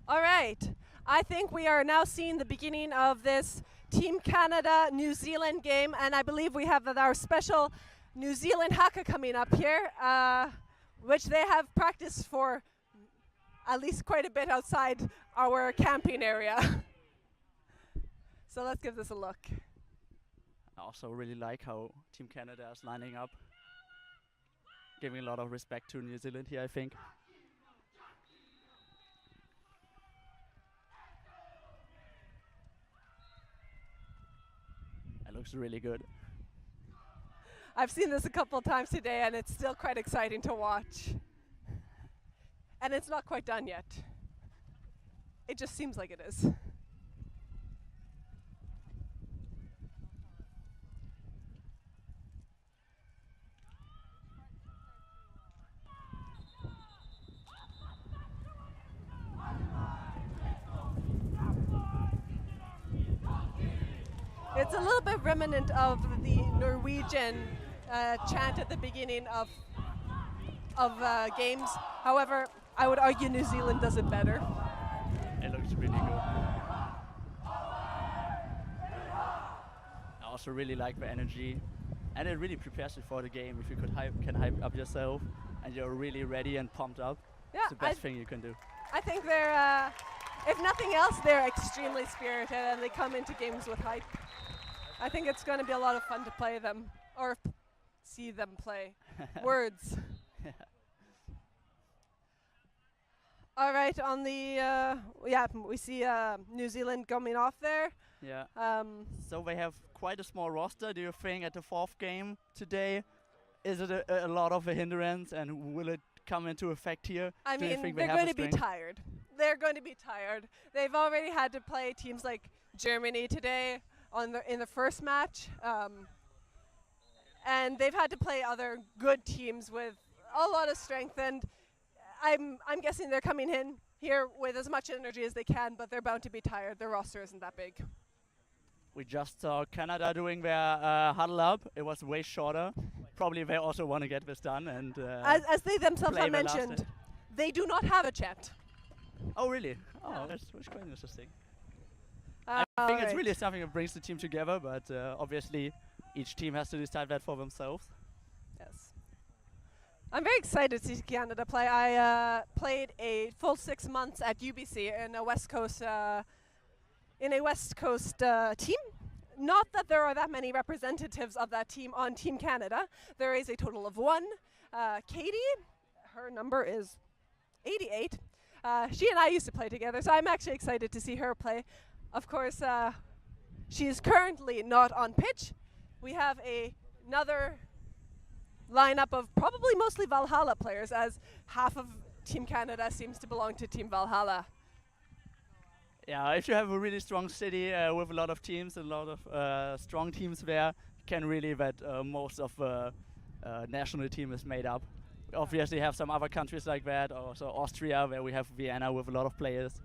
All right. I think we are now seeing the beginning of this Team Canada New Zealand game, and I believe we have our special New Zealand haka coming up here, which they have practiced for at least quite a bit outside our camping area. So let's give this a look. I also really like how Team Canada is lining up, giving a lot of respect to New Zealand here, I think. It looks really good. I've seen this a couple of times today, and it's still quite exciting to watch. And it's not quite done yet. It just seems like it is. It's a little bit remnant of the Norwegian chant at the beginning of games. However, I would argue New Zealand does it better. It looks really good. I also really like the energy, and it really prepares you for the game. If you can hype up yourself, and you're really ready and pumped up, it's the best thing you can do. I think they're, if nothing else, they're extremely spirited, and they come into games with hype. I think it's going to be a lot of fun to play them, or see them play. Words. Yeah. All right, on the, we see New Zealand coming off there. Yeah. So they have quite a small roster. Do you think at the fourth game today, is it a lot of a hindrance, and will it come into effect here? I mean, they're going to be tired. They're going to be tired. They've already had to play teams like Germany today in the first match, and they've had to play other good teams with a lot of strength. And I'm guessing they're coming in here with as much energy as they can, but they're bound to be tired. Their roster isn't that big. We just saw Canada doing their huddle up. It was way shorter. Probably they also want to get this done. And as they themselves have mentioned, they do not have a chant. Oh, really? Oh, no. That's quite interesting. I think it's really something that brings the team together, but obviously each team has to decide that for themselves. Yes. I'm very excited to see Canada play. I played a full 6 months at UBC in a West Coast team. Not that there are that many representatives of that team on Team Canada. There is a total of one. Katie, her number is 88. She and I used to play together, so I'm actually excited to see her play. Of course, she is currently not on pitch. We have another lineup of probably mostly Valhalla players, as half of Team Canada seems to belong to Team Valhalla. Yeah, if you have a really strong city with a lot of teams, a lot of strong teams there, you can really bet most of the national team is made up. We obviously have some other countries like that, also Austria, where we have Vienna with a lot of players.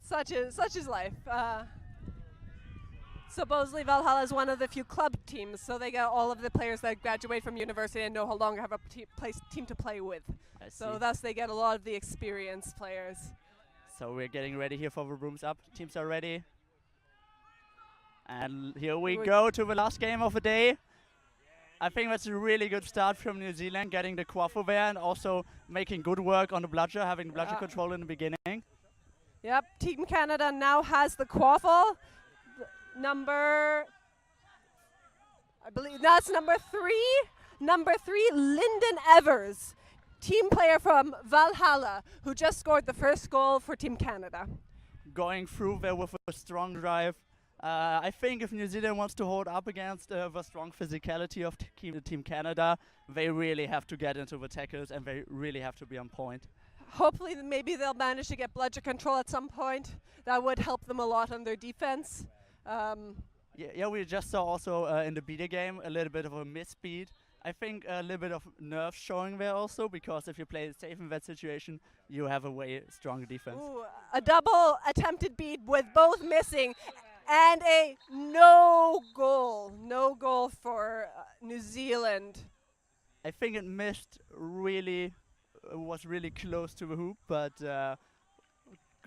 Such is life. Supposedly Valhalla is one of the few club teams, so they get all of the players that graduate from university and no longer have a team to play with. So thus they get a lot of the experienced players. So we're getting ready here for the rooms up. Teams are ready. And here we go to the last game of the day. I think that's a really good start from New Zealand, getting the quaffle there and also making good work on the bludger, having the bludger control in the beginning. Yep, Team Canada now has the quaffle. I believe that's number 3. Number 3, Lyndon Evers, team player from Valhalla, who just scored the first goal for Team Canada. Going through there with a strong drive. I think if New Zealand wants to hold up against the strong physicality of Team Canada, they really have to get into the tackles and they really have to be on point. Hopefully, maybe they'll manage to get bludger control at some point. That would help them a lot on their defense. Yeah, we just saw also in the beta game a little bit of a misspeed. I think a little bit of nerve showing there also, because if you play it safe in that situation, you have a way stronger defense. Ooh, a double attempted beat with both missing. And a no goal for New Zealand. I think it missed really, was really close to the hoop, but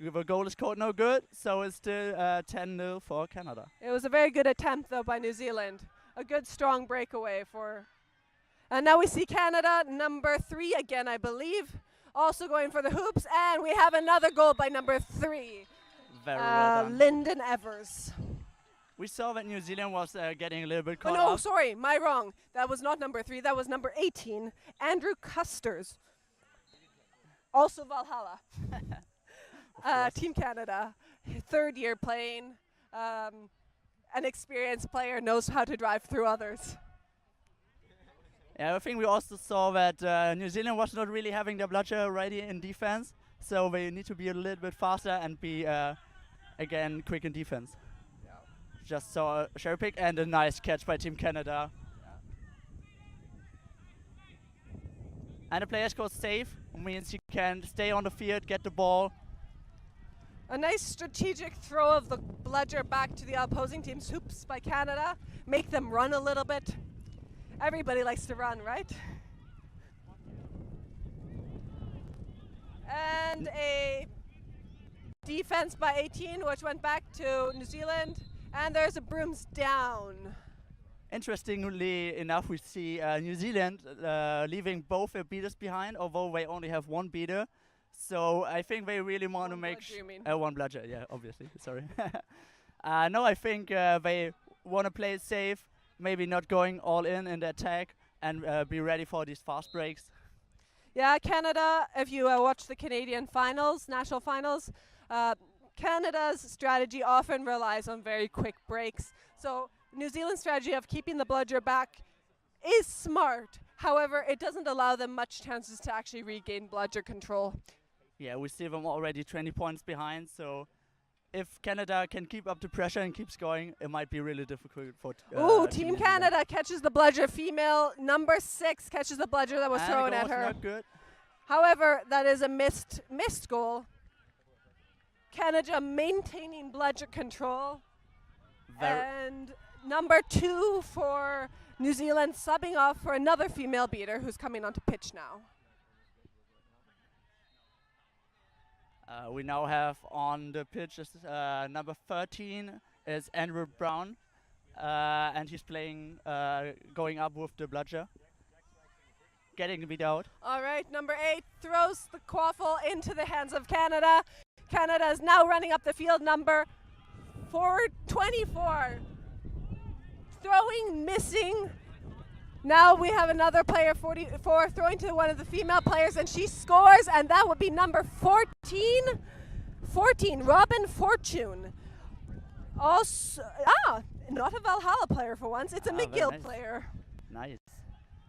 the goal is called no good, so it's still 10-0 for Canada. It was a very good attempt, though, by New Zealand. A good, strong breakaway for... And now we see Canada, number 3 again, I believe, also going for the hoops. And we have another goal by number 3. Very well done. Lyndon Evers. We saw that New Zealand was getting a little bit Oh, caught no, up. sorry, my wrong. That was not number 3, that was number 18, Andrew Custers. Also Valhalla. Team Canada, 3rd year playing. An experienced player, knows how to drive through others. Yeah, I think we also saw that New Zealand was not really having their bludger ready in defense, so they need to be a little bit faster and be, again, quick in defense. Yeah. Just saw a cherry pick and a nice catch by Team Canada. Yeah. And the player scores safe, means you can stay on the field, get the ball. A nice strategic throw of the bludger back to the opposing team's hoops by Canada. Make them run a little bit. Everybody likes to run, right? And a defense by 18, which went back to New Zealand. And there's a brooms down. Interestingly enough, we see New Zealand leaving both their beaters behind, although they only have one beater. So I think they really want to make one bludger, yeah, obviously. Sorry. No, I think they want to play it safe, maybe not going all in the attack, and be ready for these fast breaks. Yeah, Canada, if you watch the Canadian finals, national finals, Canada's strategy often relies on very quick breaks. So New Zealand's strategy of keeping the bludger back is smart. However, it doesn't allow them much chances to actually regain bludger control. Yeah, we see them already 20 points behind, so if Canada can keep up the pressure and keeps going, it might be really difficult for Team Canada catches the bludger. Female number 6 catches the bludger that was thrown at her. Not good. However, that is a missed goal. Canada maintaining bludger control. And number 2 for New Zealand subbing off for another female beater who's coming onto pitch now. We now have on the pitch number 13 is Andrew Brown, and he's playing, going up with the bludger, getting the beat out. All right, number 8 throws the quaffle into the hands of Canada. Canada is now running up the field. Number 424, throwing, missing. Now we have another player, 44, throwing to one of the female players, and she scores, and that would be number 14, Robin Fortune. Also, not a Valhalla player for once, it's a McGill player. Nice.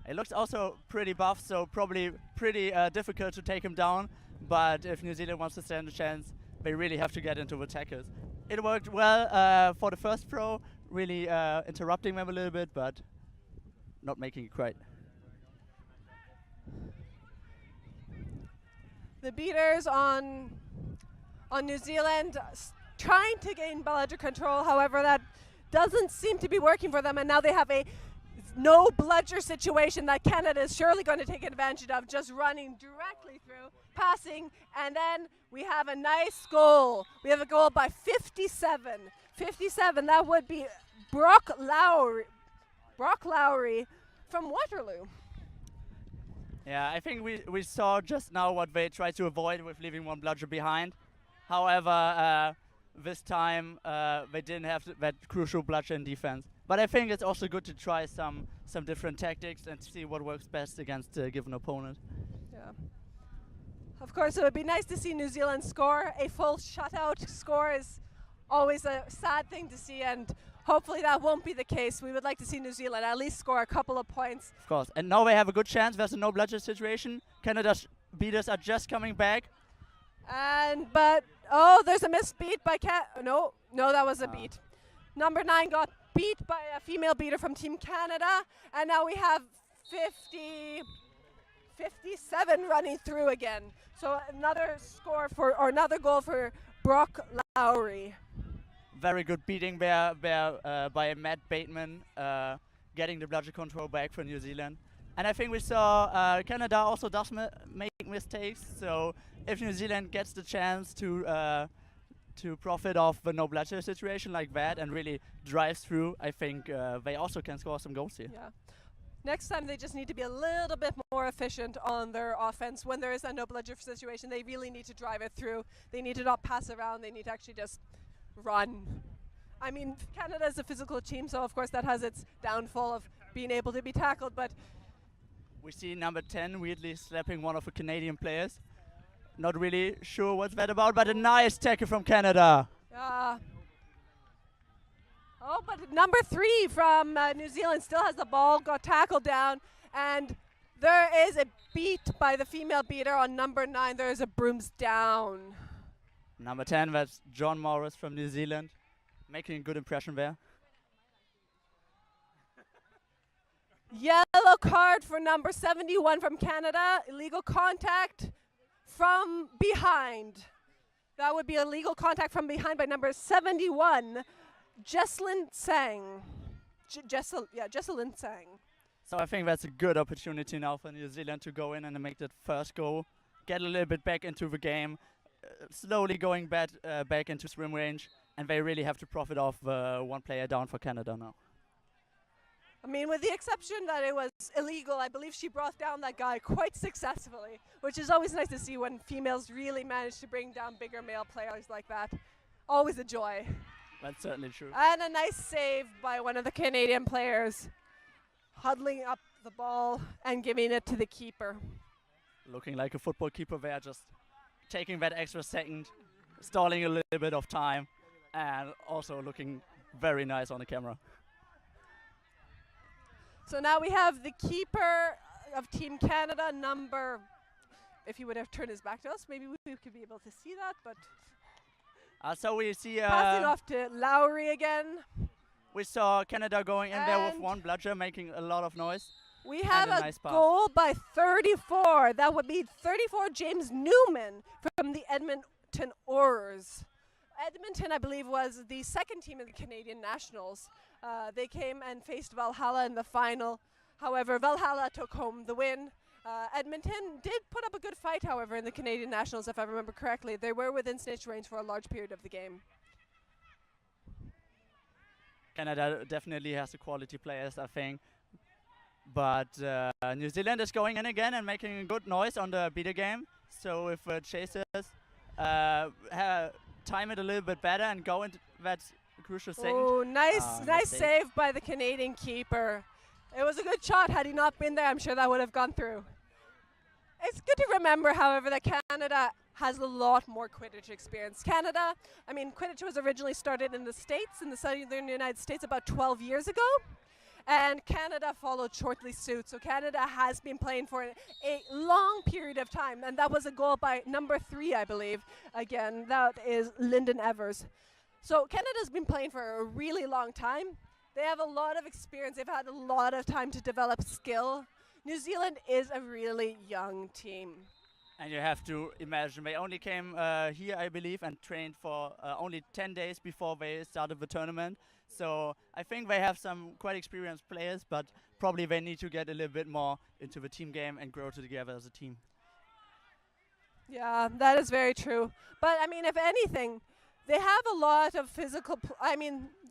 It looks also pretty buff, so probably pretty difficult to take him down, but if New Zealand wants to stand a chance, they really have to get into the tackles. It worked well for the first throw, really interrupting them a little bit, but not making it quite. The beaters on New Zealand trying to gain bludger control, however that doesn't seem to be working for them, and now they have a no bludger situation that Canada is surely going to take advantage of, just running directly through, passing, and then we have a nice goal. We have a goal by 57. 57, that would be Brock Lowry from Waterloo. Yeah, I think we saw just now what they tried to avoid with leaving one bludger behind. However, this time they didn't have that crucial bludger in defense. But I think it's also good to try some different tactics and see what works best against a given opponent. Yeah. Of course, it would be nice to see New Zealand score. A full shutout score is always a sad thing to see, and hopefully that won't be the case. We would like to see New Zealand at least score a couple of points. Of course. And now they have a good chance. There's a no bludger situation. Canada's beaters are just coming back. But there's a missed beat by No, that was a beat. Number 9 got beat by a female beater from Team Canada, and now we have 57 running through again. So another goal for Brock Lowry. Very good beating there by Matt Bateman, getting the bludger control back for New Zealand. And I think we saw Canada also does make mistakes. So if New Zealand gets the chance to profit off the no bludger situation like that and really drives through, I think they also can score some goals here. Yeah. Next time they just need to be a little bit more efficient on their offense. When there is a no bludger situation, they really need to drive it through. They need to not pass around. They need to actually just run. I mean, Canada is a physical team, so of course that has its downfall of being able to be tackled, but we see number 10 weirdly slapping one of the Canadian players. Not really sure what's that about, but a nice tackle from Canada. Oh, but number 3 from New Zealand still has the ball, got tackled down, and there is a beat by the female beater on number 9. There is a brooms down. Number 10, that's John Morris from New Zealand, making a good impression there. Yellow card for number 71 from Canada. Illegal contact from behind. That would be illegal contact from behind by number 71, Jesselyn Sang. Jesselyn Sang. So I think that's a good opportunity now for New Zealand to go in and make that first goal, get a little bit back into the game, slowly going back into swim range, and they really have to profit off one player down for Canada now. I mean, with the exception that it was illegal, I believe she brought down that guy quite successfully, which is always nice to see when females really manage to bring down bigger male players like that. Always a joy. That's certainly true. And a nice save by one of the Canadian players, huddling up the ball and giving it to the keeper. Looking like a football keeper there, just taking that extra second, stalling a little bit of time, and also looking very nice on the camera. So now we have the keeper of Team Canada, number, if he would have turned his back to us, maybe we could be able to see that, but so we see passing off to Lowry again. We saw Canada going in there with one bludger, making a lot of noise. We have a nice goal by 34. That would be 34 James Newman from the Edmonton Oilers. Edmonton, I believe, was the second team in the Canadian Nationals. They came and faced Valhalla in the final. However, Valhalla took home the win. Edmonton did put up a good fight, however, in the Canadian Nationals, if I remember correctly. They were within snitch range for a large period of the game. Canada definitely has the quality players, I think. But New Zealand is going in again and making a good noise on the beater game. So if chasers time it a little bit better and go into that crucial second. Oh, nice save by the Canadian keeper. It was a good shot. Had he not been there, I'm sure that would have gone through. It's good to remember, however, that Canada has a lot more Quidditch experience. Canada, I mean, Quidditch was originally started in the States, in the southern United States, about 12 years ago. And Canada followed shortly suit. So Canada has been playing for a long period of time. And that was a goal by number 3, I believe. Again, that is Lyndon Evers. So Canada's been playing for a really long time. They have a lot of experience. They've had a lot of time to develop skill. New Zealand is a really young team. And you have to imagine, they only came here, I believe, and trained for only 10 days before they started the tournament. So I think they have some quite experienced players, but probably they need to get a little bit more into the team game and grow together as a team. Yeah, that is very true. But I mean, if anything, they have a lot of physical,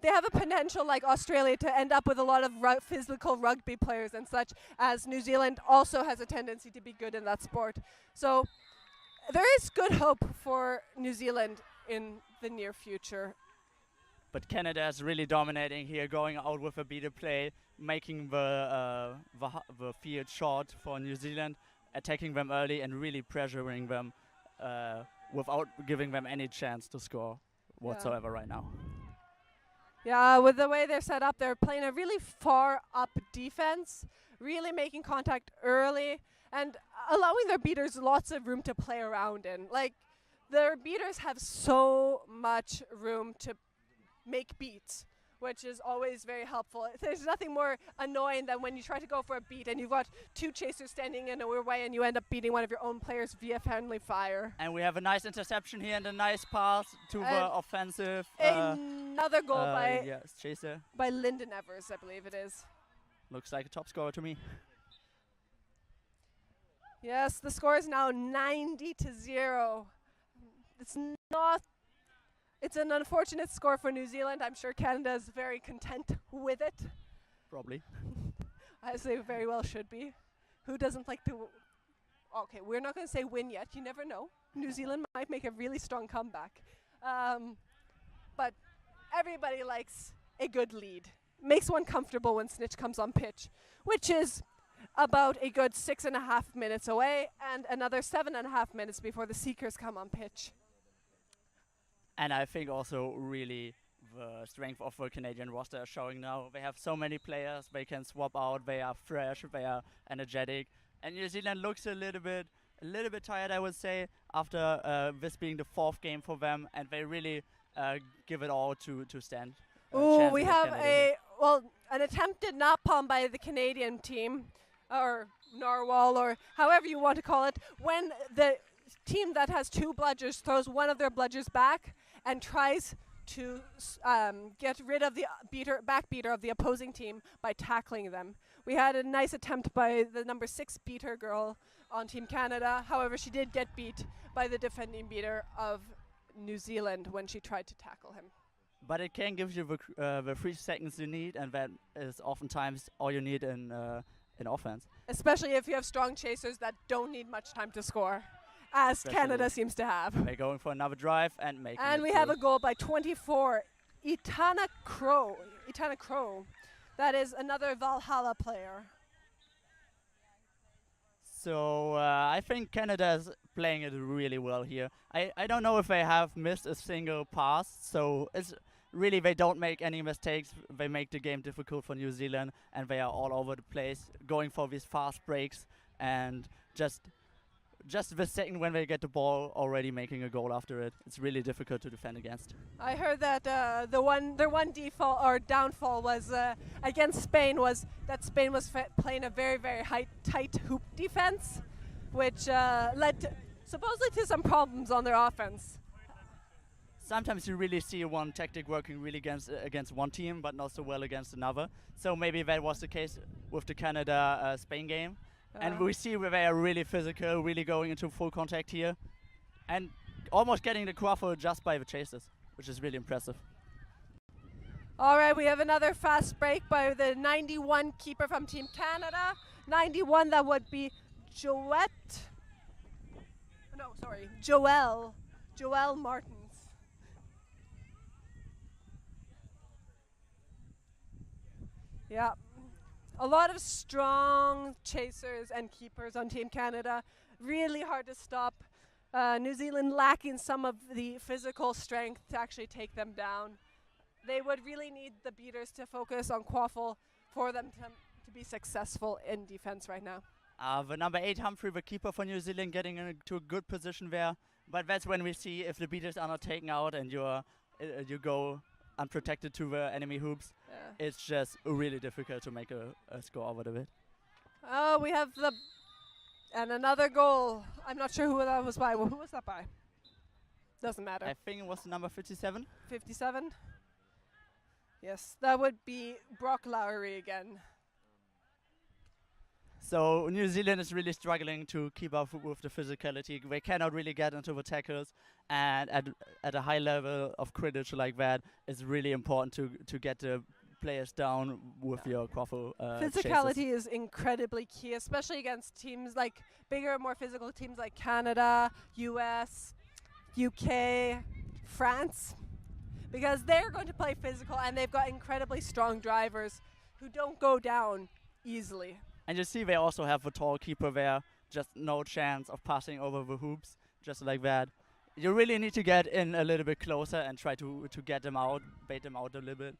they have a potential like Australia to end up with a lot of physical rugby players and such, as New Zealand also has a tendency to be good in that sport. So there is good hope for New Zealand in the near future. But Canada is really dominating here, going out with a beater play, making the field short for New Zealand, attacking them early and really pressuring them without giving them any chance to score whatsoever right now. Yeah, with the way they're set up, they're playing a really far up defense, really making contact early and allowing their beaters lots of room to play around in. Like, their beaters have so much room to make beats, which is always very helpful. There's nothing more annoying than when you try to go for a beat and you've got 2 chasers standing in a weird way and you end up beating one of your own players via friendly fire. And we have a nice interception here and a nice pass to the offensive. Another goal by chaser. By Lyndon Evers, I believe it is. Looks like a top scorer to me. Yes, the score is now 90-0. It's not. It's an unfortunate score for New Zealand. I'm sure Canada is very content with it. Probably. As they very well should be. Who doesn't like to... Okay, we're not going to say win yet. You never know. New Zealand might make a really strong comeback. But everybody likes a good lead. Makes one comfortable when Snitch comes on pitch, which is about a good 6.5 minutes away and another 7.5 minutes before the Seekers come on pitch. And I think also really the strength of the Canadian roster is showing now. They have so many players they can swap out. They are fresh, they are energetic. And New Zealand looks a little bit tired, I would say, after this being the 4th game for them, and they really give it all to stand. Oh, we have an attempted napalm by the Canadian team, or narwhal, or however you want to call it, when the team that has 2 bludgers throws one of their bludgers back and tries to get rid of the back beater of the opposing team by tackling them. We had a nice attempt by the number 6 beater girl on Team Canada. However, she did get beat by the defending beater of New Zealand when she tried to tackle him. But it can give you the 3 seconds you need, and that is oftentimes all you need in offense. Especially if you have strong chasers that don't need much time to score, as Especially Canada seems to have. They're going for another drive and making And it we through. have a goal by 24, Itana Crow. That is another Valhalla player. So I think Canada is playing it really well here. I don't know if they have missed a single pass, so it's really they don't make any mistakes. They make the game difficult for New Zealand, and they are all over the place, going for these fast breaks, and just the second when they get the ball, already making a goal after it. It's really difficult to defend against. I heard that their one default or downfall was against Spain was that Spain was playing a very, very tight hoop defense, which led supposedly to some problems on their offense. Sometimes you really see one tactic working really against one team, but not so well against another. So maybe that was the case with the Canada-Spain game. And we see where they are really physical, really going into full contact here, and almost getting the quaffle just by the chasers, which is really impressive. All right, we have another fast break by the 91 keeper from Team Canada. 91, that would be Joelle Martins. Yeah. A lot of strong chasers and keepers on Team Canada. Really hard to stop. New Zealand lacking some of the physical strength to actually take them down. They would really need the beaters to focus on quaffle for them to be successful in defense right now. The number 8 Humphrey, the keeper for New Zealand, getting into a good position there. But that's when we see if the beaters are not taken out and you go unprotected to the enemy hoops. Yeah. It's just really difficult to make a score over the bit. Oh, we have and another goal. I'm not sure who that was by. Well, who was that by? Doesn't matter. I think it was number 57. 57? Yes, that would be Brock Lowry again. So New Zealand is really struggling to keep up with the physicality. They cannot really get into the tackles, and at a high level of Quidditch like that, it's really important to get the players down with your quaffle physicality chasers. is incredibly key, especially against teams like bigger, more physical teams like Canada, US, UK, France, because they're going to play physical and they've got incredibly strong drivers who don't go down easily. And you see they also have a tall keeper there, just no chance of passing over the hoops, just like that. You really need to get in a little bit closer and try to get them out, bait them out a little bit.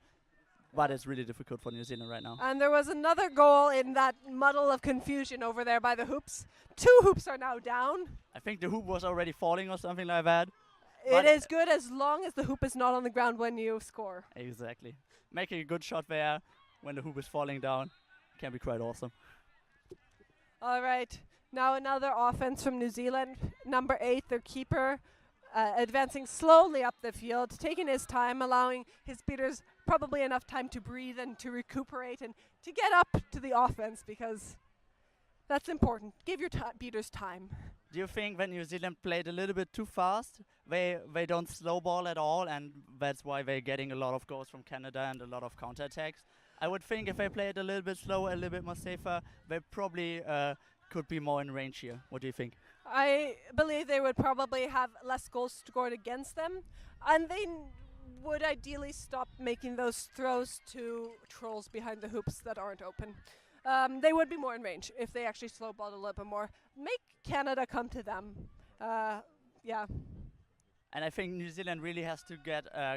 But it's really difficult for New Zealand right now. And there was another goal in that muddle of confusion over there by the hoops. 2 hoops are now down. I think the hoop was already falling or something like that. It is good as long as the hoop is not on the ground when you score. Exactly. Making a good shot there when the hoop is falling down can be quite awesome. All right, now another offense from New Zealand. Number 8, their keeper, advancing slowly up the field, taking his time, allowing his beaters probably enough time to breathe and to recuperate and to get up to the offense, because That's important. Give your beaters time. Do you think when New Zealand played a little bit too fast, they don't slow ball at all, and that's why they're getting a lot of goals from Canada and a lot of counterattacks? I would think if they played a little bit slower, a little bit more safer, they probably could be more in range here. What do you think? I believe they would probably have less goals scored against them, and they would ideally stop making those throws to trolls behind the hoops that aren't open. They would be more in range if they actually slow balled a little bit more. Make Canada come to them. Yeah. And I think New Zealand really has to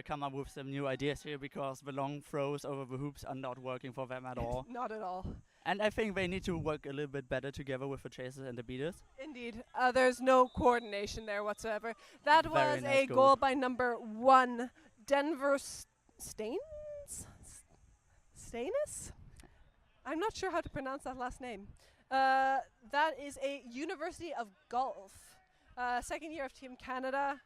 come up with some new ideas here, because the long throws over the hoops are not working for them at all. Not at all. And I think they need to work a little bit better together with the chasers and the beaters. Indeed. There's no coordination there whatsoever. That Very was nice a goal. goal by number 1, Denver Staines? Staines? I'm not sure how to pronounce that last name. That is a University of Golf. Second year of Team Canada.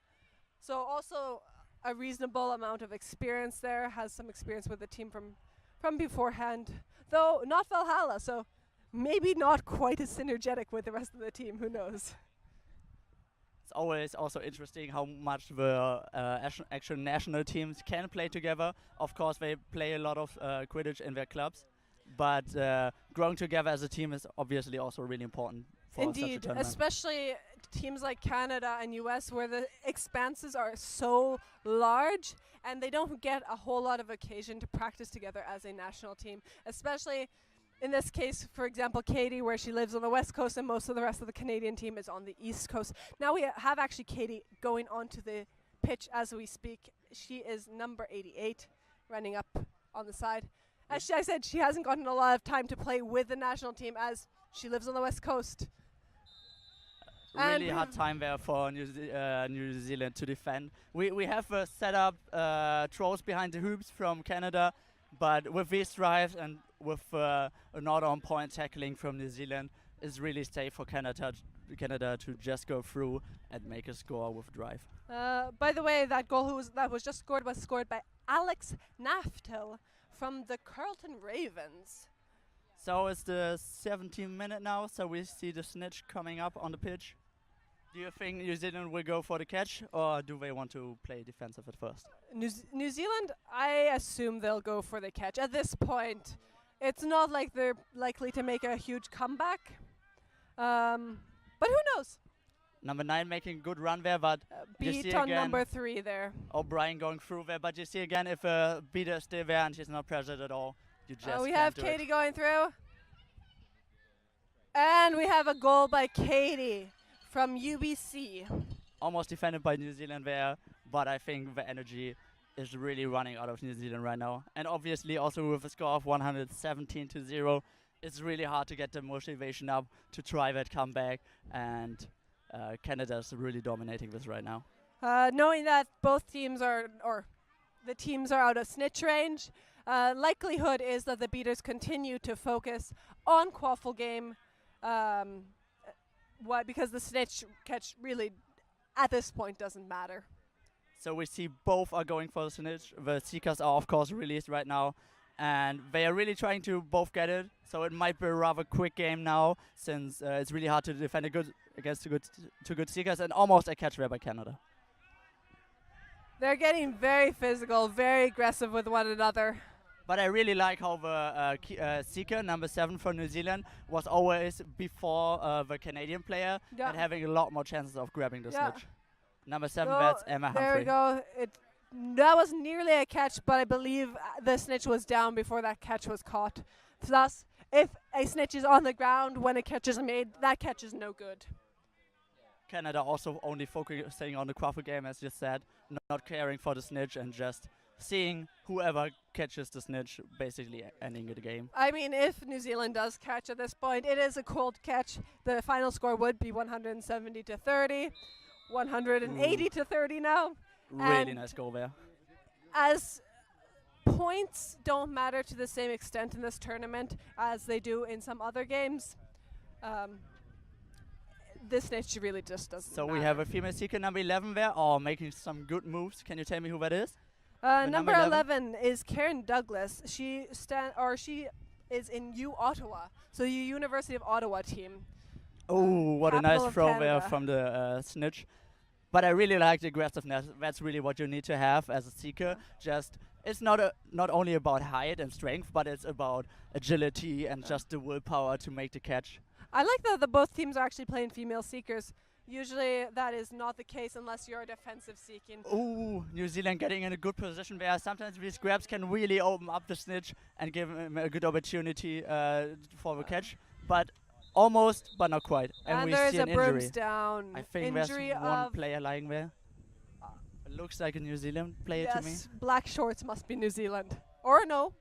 So also a reasonable amount of experience there. Has some experience with the team from beforehand. Though not Valhalla, so maybe not quite as synergetic with the rest of the team. Who knows? It's always also interesting how much the actual national teams can play together. Of course, they play a lot of Quidditch in their clubs, but growing together as a team is obviously also really important for such a Indeed, tournament. especially teams like Canada and US, where the expanses are so large and they don't get a whole lot of occasion to practice together as a national team. Especially in this case, for example, Katie, where she lives on the West Coast and most of the rest of the Canadian team is on the East Coast. Now we have actually Katie going onto the pitch as we speak. She is number 88, running up on the side. As I said, she hasn't gotten a lot of time to play with the national team as she lives on the West Coast. Really hard time there for New Zealand to defend. We have set up trolls behind the hoops from Canada, but with these drives and with not on point tackling from New Zealand, it's really safe for Canada to just go through and make a score with drive. By the way, that goal that was just scored was scored by Alex Naftel from the Carlton Ravens. So it's the 17th minute now, so we see the snitch coming up on the pitch. Do you think New Zealand will go for the catch, or do they want to play defensive at first? New Zealand, I assume they'll go for the catch. At this point, it's not like they're likely to make a huge comeback. But who knows? Number 9 making a good run there, but you see Beat on again number 3 there. O'Brien going through there, but you see again if a beater is still there and she's not pressured at all, you just We can't have do Katie it. going through. And we have a goal by Katie from UBC. Almost defended by New Zealand there, but I think the energy is really running out of New Zealand right now. And obviously also with a score of 117-0, it's really hard to get the motivation up to try that comeback, and Canada's really dominating this right now. Knowing that both teams are out of snitch range, likelihood is that the beaters continue to focus on quaffle game. Because the snitch catch really at this point doesn't matter. So we see both are going for the snitch. The Seekers are of course released right now, and they are really trying to both get it. So it might be a rather quick game now, since it's really hard to defend against two good Seekers, and almost a catch there by Canada. They're getting very physical, very aggressive with one another. But I really like how the Seeker, number 7 for New Zealand, was always before the Canadian player, Yeah. and having a lot more chances of grabbing the Yeah. snitch. Number 7, So that's Emma there Humphrey. we go. That was nearly a catch, but I believe the snitch was down before that catch was caught. Thus, if a snitch is on the ground when a catch is made, that catch is no good. Canada also only focusing on the quaffle game, as you said, not caring for the snitch and just seeing whoever catches the snitch, basically ending the game. I mean, if New Zealand does catch at this point, it is a cold catch. The final score would be 170-30, 180-30 now. Really And nice goal there. As points don't matter to the same extent in this tournament as they do in some other games, this snitch really just doesn't So matter. we have a female Seeker, number 11 there, making some good moves. Can you tell me who that is? Number number 11 is Karen Douglas. She is in U Ottawa, so the University of Ottawa team. Oh, what a nice capital of throw there Canada. from the snitch. But I really like the aggressiveness. That's really what you need to have as a seeker. Just it's not only about height and strength, but it's about agility and just the willpower to make the catch. I like that the both teams are actually playing female seekers. Usually that is not the case unless you're defensive seeking. Oh, New Zealand getting in a good position there. Sometimes these grabs can really open up the snitch and give him a good opportunity for the catch. But almost, but not quite. And we there's see a an injury. brooms down. I think Injury there's one of player lying there. It looks like a New Zealand player to me. yes, black shorts must be New Zealand. Or no.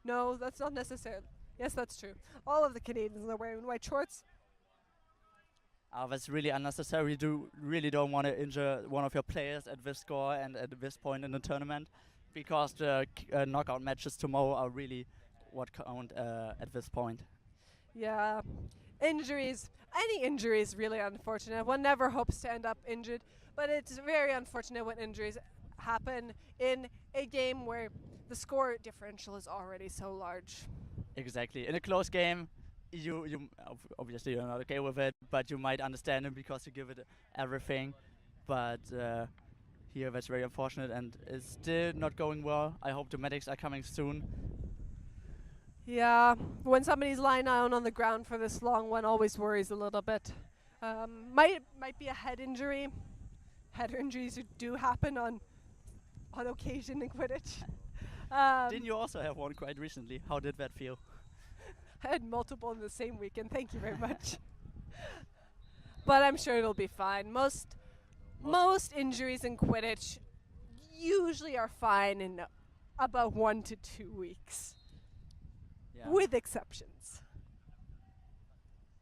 No, that's not necessary. Yes, that's true. All of the Canadians are wearing white shorts. That's really unnecessary. You really don't want to injure one of your players at this score and at this point in the tournament, because the knockout matches tomorrow are really what count at this point. Yeah. Injuries. Any injury is really unfortunate. One never hopes to end up injured, but it's very unfortunate when injuries happen in a game where the score differential is already so large. Exactly. In a close game, you obviously you're not okay with it, but you might understand it because you give it everything. But here that's very unfortunate and it's still not going well. I hope the medics are coming soon. Yeah, when somebody's lying down on the ground for this long, one always worries a little bit. Might be a head injury. Head injuries do happen on occasion in Quidditch. Didn't you also have one quite recently? How did that feel? I had multiple in the same weekend. Thank you very much. But I'm sure it'll be fine. Most injuries in Quidditch usually are fine in about 1 to 2 weeks, with exceptions.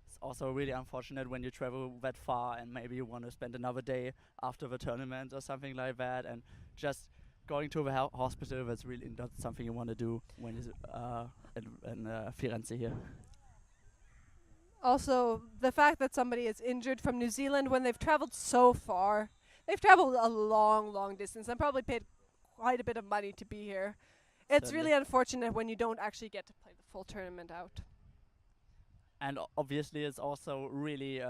It's also really unfortunate when you travel that far and maybe you want to spend another day after the tournament or something like that, and just going to the hospital, that's really not something you want to do when you're in Firenze here. Also, the fact that somebody is injured from New Zealand when they've traveled so far, they've traveled a long, long distance and probably paid quite a bit of money to be here. It's Certainly. really unfortunate when you don't actually get to play the full tournament out. And obviously it's also really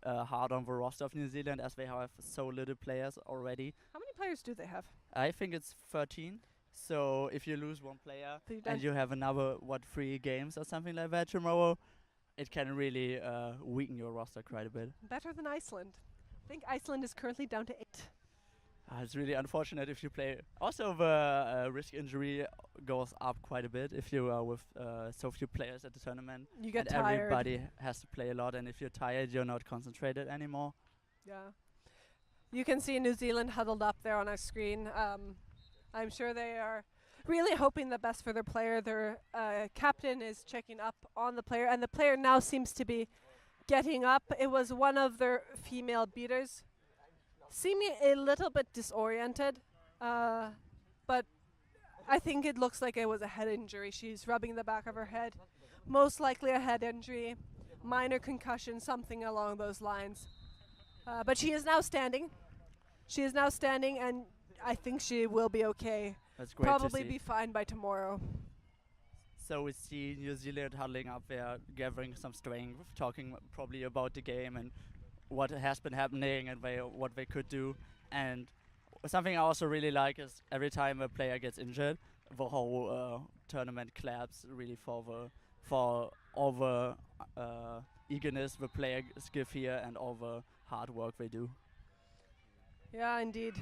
hard on the roster of New Zealand as they have so little players already. How many players do they have? I think it's 13. So if you lose one player So and you have another, 3 games or something like that tomorrow, it can really weaken your roster quite a bit. Better than Iceland. I think Iceland is currently down to 8. It's really unfortunate if you play. Also, the risk injury goes up quite a bit if you are with so few players at the tournament. You get and tired. everybody has to play a lot, and if you're tired, you're not concentrated anymore. Yeah. You can see New Zealand huddled up there on our screen. I'm sure they are really hoping the best for their player. Their captain is checking up on the player, and the player now seems to be getting up. It was one of their female beaters, seeming a little bit disoriented, but I think it looks like it was a head injury. She's rubbing the back of her head. Most likely a head injury, minor concussion, something along those lines. But she is now standing. She is now standing, and I think she will be okay. That's great Probably to see. be fine by tomorrow. So we see New Zealand huddling up there, gathering some strength, talking probably about the game and what has been happening and what they could do. And something I also really like is every time a player gets injured, the whole tournament claps really for all the eagerness the players give here and all the hard work they do. Yeah, indeed.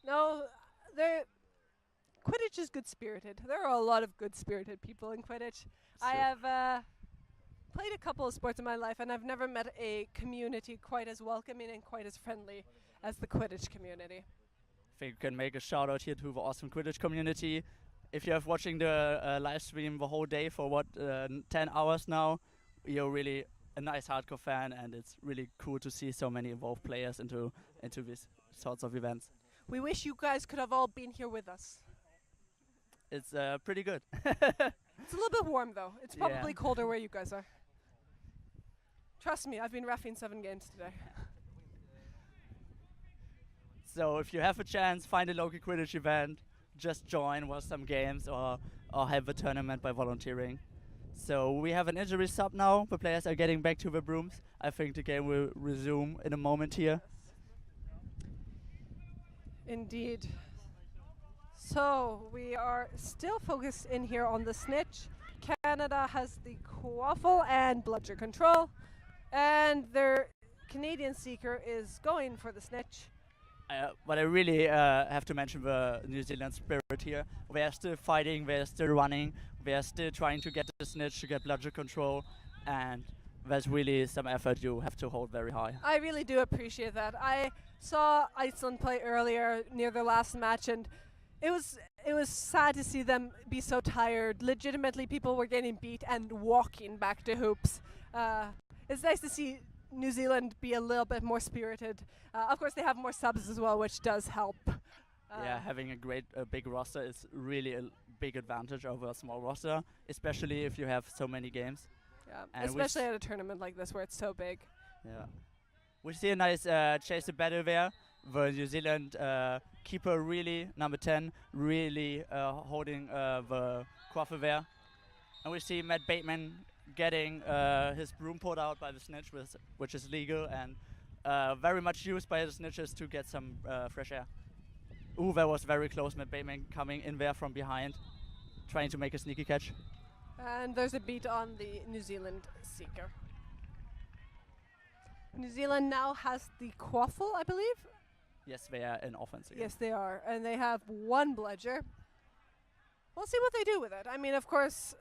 No, Quidditch is good-spirited. There are a lot of good-spirited people in Quidditch. I have played a couple of sports in my life, and I've never met a community quite as welcoming and quite as friendly as the Quidditch community. I think we can make a shout out here to the awesome Quidditch community. If you're watching the live stream the whole day for 10 hours now, you're really a nice hardcore fan, and it's really cool to see so many involved players into these sorts of events. We wish you guys could have all been here with us. It's pretty good. It's a little bit warm, though. It's probably Yeah. colder where you guys are. Trust me, I've been reffing 7 games today. So if you have a chance, find a local Quidditch event, just join, watch some games, or have a tournament by volunteering. So we have an injury sub now. The players are getting back to the brooms. I think the game will resume in a moment here. Indeed. So we are still focused in here on the snitch. Canada has the quaffle and bludger control, and their Canadian seeker is going for the snitch. But I really have to mention the New Zealand spirit here. They are still fighting, they are still running, they are still trying to get the snitch, to get bludger control, and that's really some effort you have to hold very high. I really do appreciate that. I saw Iceland play earlier near their last match, and it was sad to see them be so tired. Legitimately, people were getting beat and walking back to hoops. It's nice to see New Zealand be a little bit more spirited. Of course, they have more subs as well, which does help. Yeah, having a big roster is really a big advantage over a small roster, especially if you have so many games. Yeah, and especially at a tournament like this where it's so big. Yeah. We see a nice chase to battle there. The New Zealand keeper really, number 10, really holding the quaffle there. And we see Matt Bateman getting his broom pulled out by the snitch, which is legal and very much used by the snitches to get some fresh air. Ooh, that was very close. Matt Bateman coming in there from behind, trying to make a sneaky catch. And there's a beat on the New Zealand seeker. New Zealand now has the quaffle, I believe. Yes, they are in offense again. Yes, they are. And they have one bludger. We'll see what they do with it. I mean, of course,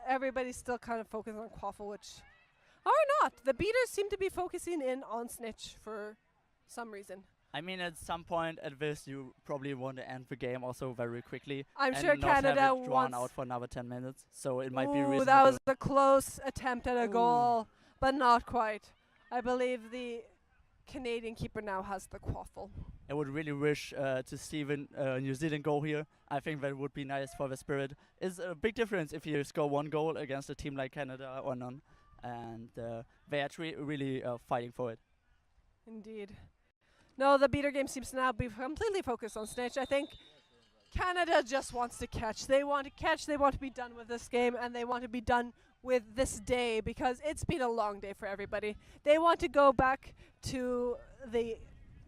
everybody's still kind of focused on quaffle, which are not. The beaters seem to be focusing in on snitch for some reason. I mean, at some point at this, you probably want to end the game also very quickly. I'm and sure not Canada have it drawn wants out for another 10 minutes, so it might be Ooh, reasonable. that was a close attempt at a goal, but not quite. I believe the Canadian keeper now has the quaffle. I would really wish to see the New Zealand goal here. I think that would be nice for the spirit. It's a big difference if you score one goal against a team like Canada or none, and they are really fighting for it. Indeed. No, the beater game seems to now be completely focused on snitch. I think Canada just wants to catch. They want to catch, they want to be done with this game, and they want to be done with this day because it's been a long day for everybody. They want to go back to the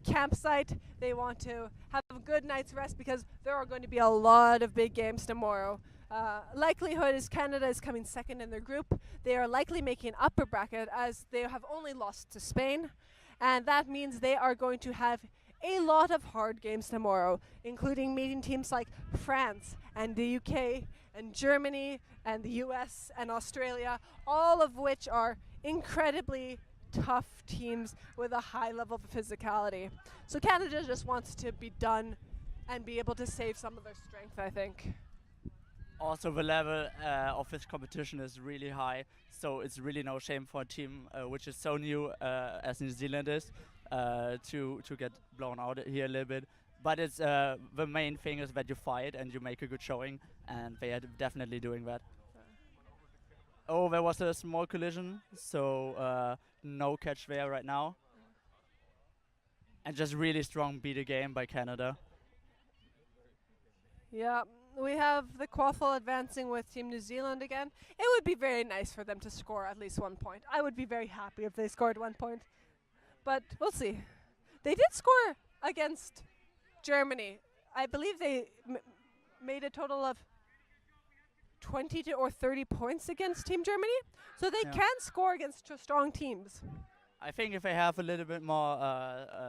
campsite. They want to have a good night's rest because there are going to be a lot of big games tomorrow. Likelihood is Canada is coming second in their group. They are likely making upper bracket as they have only lost to Spain. And that means they are going to have a lot of hard games tomorrow, including meeting teams like France and the UK and Germany and the US and Australia, all of which are incredibly tough teams with a high level of physicality. So Canada just wants to be done and be able to save some of their strength, I think. Also, the level of this competition is really high, so it's really no shame for a team which is so new as New Zealand is to get blown out here a little bit. But it's the main thing is that you fight and you make a good showing, and they are definitely doing that. Oh, there was a small collision, so no catch there right now. And just really strong beat game by Canada. Yeah, we have the quaffle advancing with Team New Zealand again. It would be very nice for them to score at least 1 point. I would be very happy if they scored 1 point. But we'll see. They did score against Germany. I believe they made a total of 20 or 30 points against Team Germany. So they can score against strong teams. I think if they have a little bit more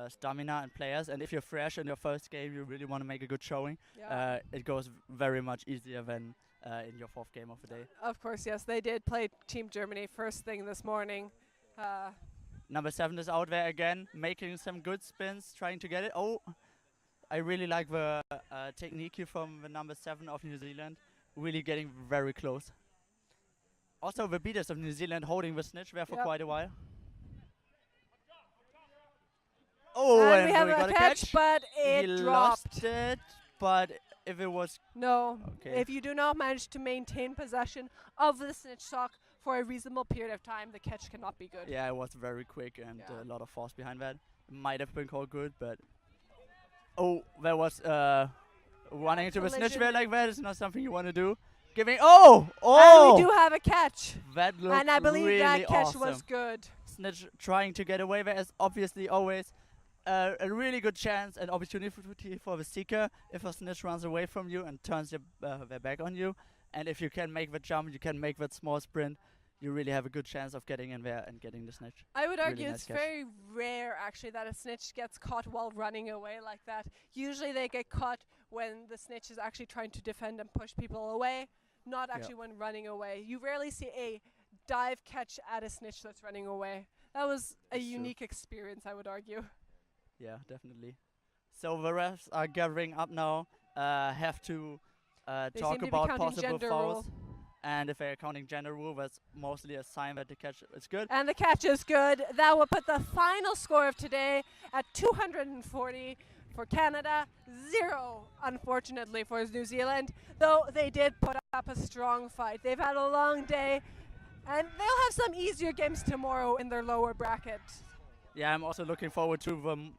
stamina and players, and if you're fresh in your first game, you really want to make a good showing, it goes very much easier than in your fourth game of the day. Of course, yes. They did play Team Germany first thing this morning. Number 7 is out there again, making some good spins, trying to get it. Oh, I really like the technique here from the number 7 of New Zealand, really getting very close. Also, the beaters of New Zealand holding the snitch there for quite a while. Oh, and we have we a got catch, but it he dropped. Lost it, but if it was... No, okay. If you do not manage to maintain possession of the snitch sock for a reasonable period of time, the catch cannot be good. Yeah, it was very quick and a lot of force behind that. Might have been called good, but... Oh, there was Running into a snitch collision. bear like that is not something you want to do. Giving And we do have a catch. That looked And I believe really that catch awesome. was good. Snitch trying to get away. There is obviously always a really good chance and opportunity for the seeker if a snitch runs away from you and turns their back on you. And if you can make the jump, you can make that small sprint, you really have a good chance of getting in there and getting the snitch. I would argue Really it's nice catch. very rare, actually, that a snitch gets caught while running away like that. Usually they get caught when the snitch is actually trying to defend and push people away, not actually when running away. You rarely see a dive catch at a snitch that's running away. That was a That's true. unique experience, I would argue. Yeah, definitely. So the refs are gathering up now, have to They talk seem to be about counting possible gender fouls. rule. And if they're counting gender rule, that's mostly a sign that the catch is good. And the catch is good. That will put the final score of today at 240 for Canada, 0, unfortunately, for New Zealand, though they did put up a strong fight. They've had a long day, and they'll have some easier games tomorrow in their lower bracket. Yeah, I'm also looking forward to them,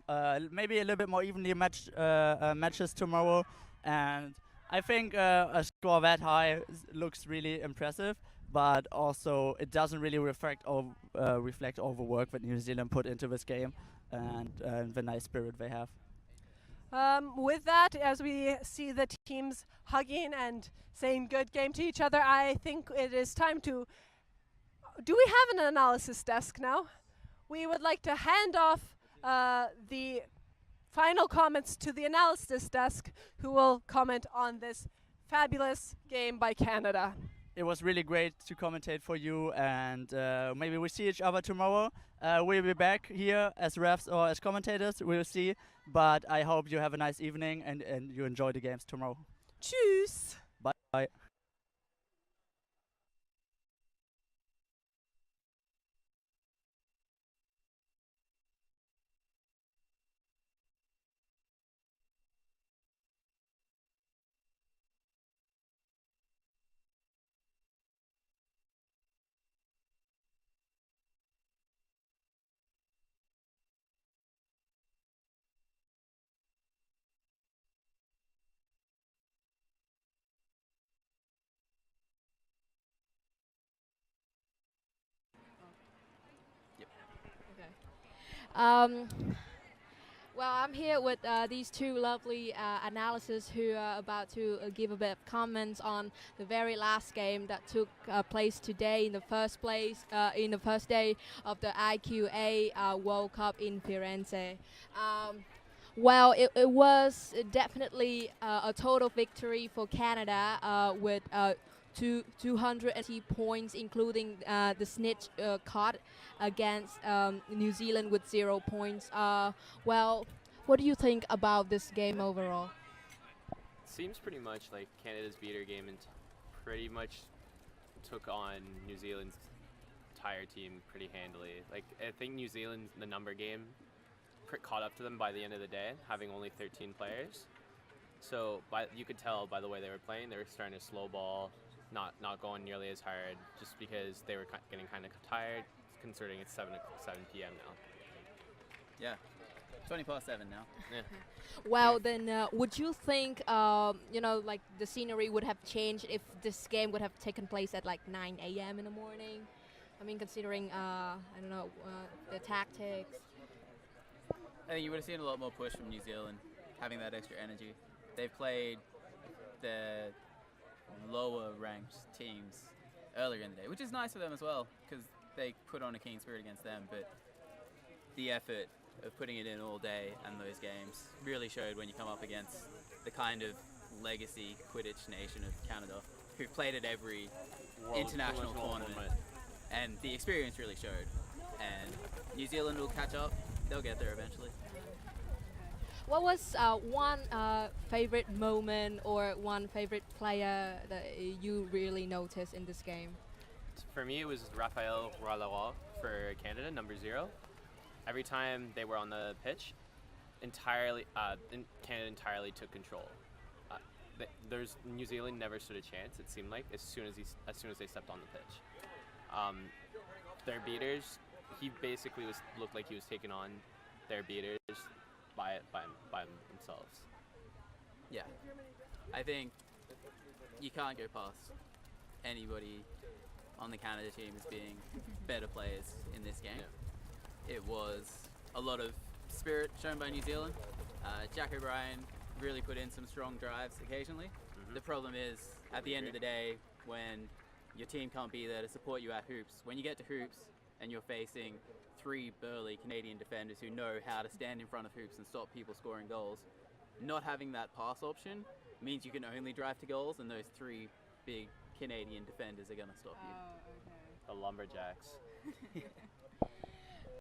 maybe a little bit more evenly matches tomorrow. And I think a score that high looks really impressive, but also it doesn't really reflect all the work that New Zealand put into this game and the nice spirit they have. With that, as we see the teams hugging and saying good game to each other, I think it is time to... Do we have an analysis desk now? We would like to hand off the final comments to the analysis desk, who will comment on this fabulous game by Canada. It was really great to commentate for you, and maybe we see each other tomorrow. We'll be back here as refs or as commentators, we'll see. But I hope you have a nice evening and you enjoy the games tomorrow. Tschüss! Bye. Well, I'm here with these two lovely analysts who are about to give a bit of comments on the very last game that took place today in the first day of the IQA World Cup in Firenze. Well, it was definitely a total victory for Canada with 280 points, including the snitch caught against New Zealand with 0 points. Well, what do you think about this game overall? Seems pretty much like Canada's beater game and pretty much took on New Zealand's entire team pretty handily. Like, I think New Zealand, the number game, caught up to them by the end of the day, having only 13 players. So you could tell by the way they were playing, they were starting to slow ball, not going nearly as hard, just because they were getting kind of tired, considering it's 7 p.m. now. Yeah, 20 past 7 now. Yeah. Well, then, would you think, like the scenery would have changed if this game would have taken place at like 9 a.m. in the morning? I mean, considering, the tactics. I think you would have seen a lot more push from New Zealand, having that extra energy. They've played the lower ranked teams earlier in the day, which is nice for them as well, because they put on a keen spirit against them, but the effort of putting it in all day and those games really showed when you come up against the kind of legacy Quidditch nation of Canada, who've played at every international tournament, and the experience really showed. And New Zealand will catch up, they'll get there eventually. What was one favorite moment or one favorite player that you really noticed in this game? For me, it was Raphael Roy for Canada, number 0. Every time they were on the pitch, Canada entirely took control. New Zealand never stood a chance. It seemed like as soon as they stepped on the pitch. Their beaters, he basically looked like he was taking on their beaters by themselves. Yeah. I think you can't go past anybody on the Canada team as being better players in this game. Yeah. It was a lot of spirit shown by New Zealand. Jack O'Brien really put in some strong drives occasionally. Mm-hmm. The problem is, at the end of the day, when your team can't be there to support you at hoops, when you get to hoops and you're facing 3 burly Canadian defenders who know how to stand in front of hoops and stop people scoring goals, not having that pass option means you can only drive to goals, and those 3 big Canadian defenders are going to stop you. The Lumberjacks.